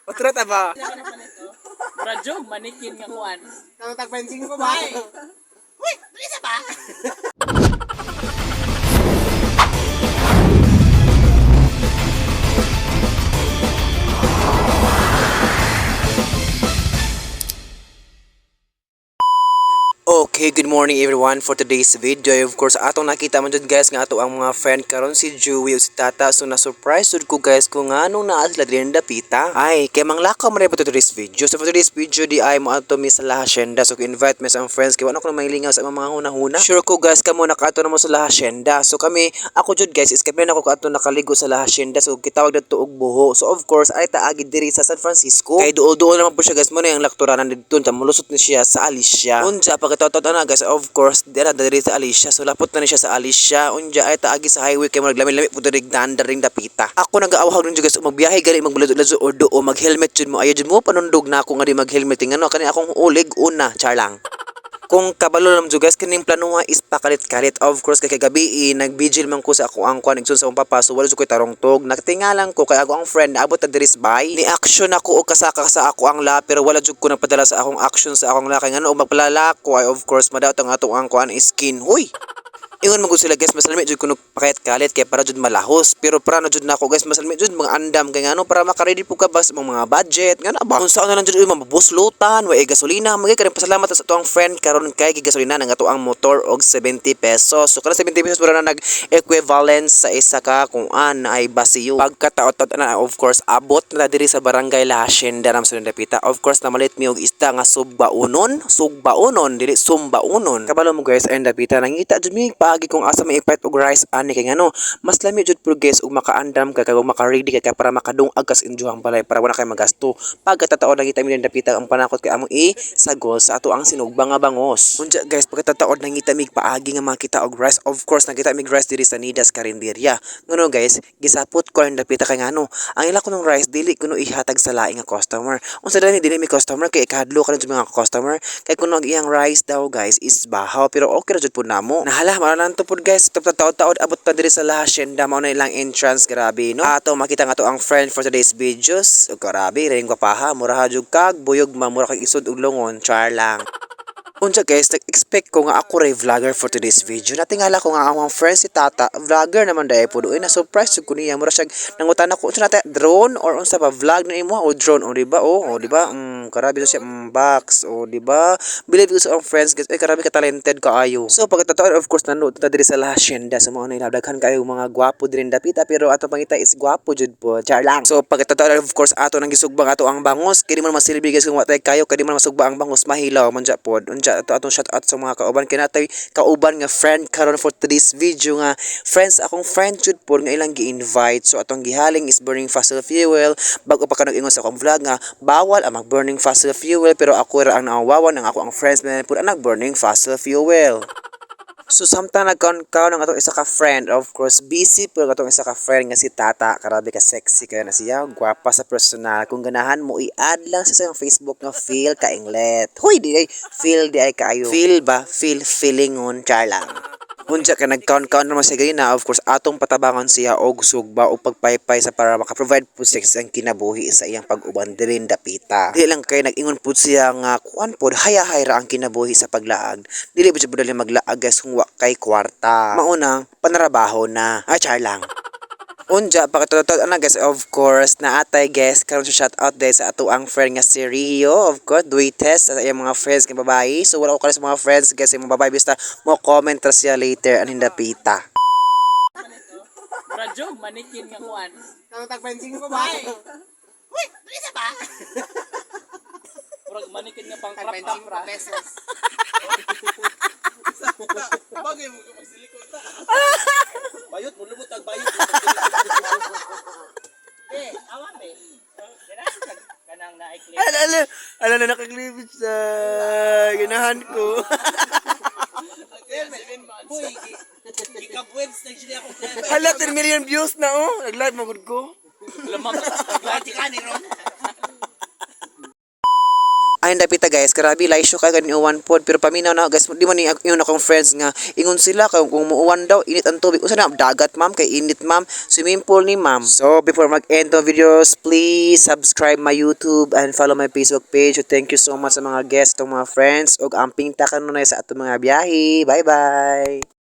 Otro ta ba? Radyo, manikin nga kuan. Ang tagpensing ko ba? Uy, isa ba? Okay, good morning everyone for today's video. Of course, atong nakita man jud guys nga ato ang mga friend karon si Joey ug si Tata. So na-surprise jud ko guys kung anong naa sila din dapita. Ay, kay manglakaw man to today's video. So for today's video di ay mo ato mi sa La Hacienda. So invite me sa friends kay wala ko na mahilingaw sa mga hunahuna. Sure ko guys kamo nakaato na mo sa La Hacienda. So kami ako jud guys is kami na ko kaato nakaligo sa La Hacienda. So kitawag dito og buho. So of course ay taagi diri sa San Francisco. Kay duol-duol naman po siya guys mo na yung lakturanan dito. Mulusot ni siya sa Alicia. Unja pagkatatot na guys, of course dira diri sa Alicia. So lapot na ni siya sa Alicia. Unja ay taagi sa highway kay maglami-lami pud diri dandering dapita. Ako nagaawhag nun guys magbiyahe gali magbulod-lod or do o mag-helmet jud mo. Ayo jud mo panundog na ako nga di mag-helmet ngano kani akong ulig una char lang. Kung kabalo naman dyan guys, kining planuha is pakalit-kalit. Of course, kay gabi nag-vigil man ko sa ako ang kuan igsoon sa akong papa. So wala jud ko'y tarongtog. Nagtingalan ko kay ako ang friend abot ta diris bay. Ni action ako og kasaka sa ako ang la pero wala jud ko nagpadala sa akong action sa akong la kay ngano og magpalala ko ay of course madaot ang ato ang kuan skin. Huy. Ingon magud sila guys, masalmi jud kuno pakayat-kalit kay para jud malahos. Pero para na jud nako guys, masalmi jud mga andam kay ngano para maka-ready po ka ba sa mga budget. Ngano ba? Unsa na lang jud mabuslutan, way gasolina, magay kay pasalamat sa ato ang friend karon kay gasolina nang ato ang motor og 70 pesos. So kada 70 pesos para na nag-equivalent sa isa ka kung an ay basiyo. Pagkataot na of course abot na diri sa barangay La Hacienda ram sa Dapita. Of course namalit mi og isda nga sugbaonon dili sumbaunon. Kabalo mo guys, ay Dapita nangita jud mi agi kung asa may ipait og rice ani kay ngano mas lami jud pro guys ug makaandam ka kag maka-ready ka para makadungag kas injuhang balay para wala kay magasto pagkatataod nangita mi dapita ang panakot kay among sagol sa ato ang sinugba nga bangos. Unja guys pagkatataod nangita mi paagi nga makita og rice. Of course nakita mi rice diri sa Nidas Carinderia. Ngano guys gisapot ko ang dapita kay ngano ang ila ko ng rice dili kuno ihatag sa laing nga customer. Unsa dili mi customer kay ikadlo ka mga customer kay kuno ang iyang rice daw guys is bahaw pero okay ra jud pud namo. Nahala nanto pod guys taod abot ta diri sa La Hacienda mao na ilang entrance grabe no ato makita nga to ang friend for today's videos ug grabe ring gwapaha mura jud kag buyog mamura kag isod ug longon char lang. Unsa guys, nag-expect ko nga ako ray vlogger for today's video. Natingala ko nga ang mga friends si Tata, vlogger naman dai po doon. Na-surprise ko niya. Mura siya nangutan ako, unsa nata drone or unsa ba vlog na imo o drone o di ba? O di ba? Karabi siya box o di ba? Believe ko sa ang friends guys, ay karabi ka talented kaayo. So pagkatotoo of course nanood ta diri sa La Hacienda sa mga nilabdaghan kayo mga gwapo diri dapita pero ato pangita is gwapo jud po. Char lang. So pagkatotoo of course ato nang gisugbang ato ang bangos, kini man masilbi guys kung watay kayo, kadi man masugba ang bangos mahilaw man ja pod. Ato atong shout out sa mga kauban kay natay kauban nga friend karon for today's video nga friends akong friend jud pod nga ilang gi-invite. So atong gihaling is burning fossil fuel bago pa kanang ingon sa akong vlog nga bawal ang mag-burning fossil fuel pero ako ra ang nawawawan ang ako ang friends man pod ang nag-burning fossil fuel. So samtang nagkaon ng atong isa ka friend, of course busy pero atong isa ka friend nga si Tata, karabi ka sexy kaya na siya, gwapa sa personal. Kung ganahan mo i-add lang sa Facebook nga feel ka inglet. Hoy di ay feel di ay kayo. Feel ba? Feelingon char lang. Unsa ka nagkaon-kaon naman sa ganina, of course atong patabangan siya og sugba o pagpaypay sa para maka-provide po sex ang kinabuhi sa iyang pag-uban diri dapita. Dili lang kay nag-ingon pud siya nga kuan pod hayahay ra ang kinabuhi sa paglaag. Dili ba jud dali maglaag guys kung wa kay kwarta. Mauna panarabaho na. Ay char lang. Unja pagkatotoo na guys of course na atay guys karon sa shout out dahil sa ato ang friend nga si Rio of course duites sa iyang mga friends nga babae. So wala ko kala sa mga friends guys yung mga babae basta mo comment ra siya later anin dapita. Radyo, manikin nga kuan. Ang tagpensing ko ba? Uy, isa ba? Murag manikin nga pang krap ra. Pesos. Bagay mo ka magsilikot ta. Bayot mo lumot ang bayot. Awan be. Kanang naikli. Ala na nakaglibit sa ganahan ko. Uy, ikabwens na siya ako. Hala 10 million views na oh. Nag-live magud ko. Lamang, naglaati ka ni Ron. Ay dapita guys, grabe laisyo kay kan uwan pod pero paminaw na guys, di man ni yun akong friends nga ingon sila kung muuwan daw init ang tubig. Usa na dagat ma'am kay init ma'am, swimming pool ni ma'am. So before mag-end tong videos, please subscribe my YouTube and follow my Facebook page. So, thank you so much sa mga guests, tong mga friends ug amping ta kanunay sa atong mga biyahe. Bye bye.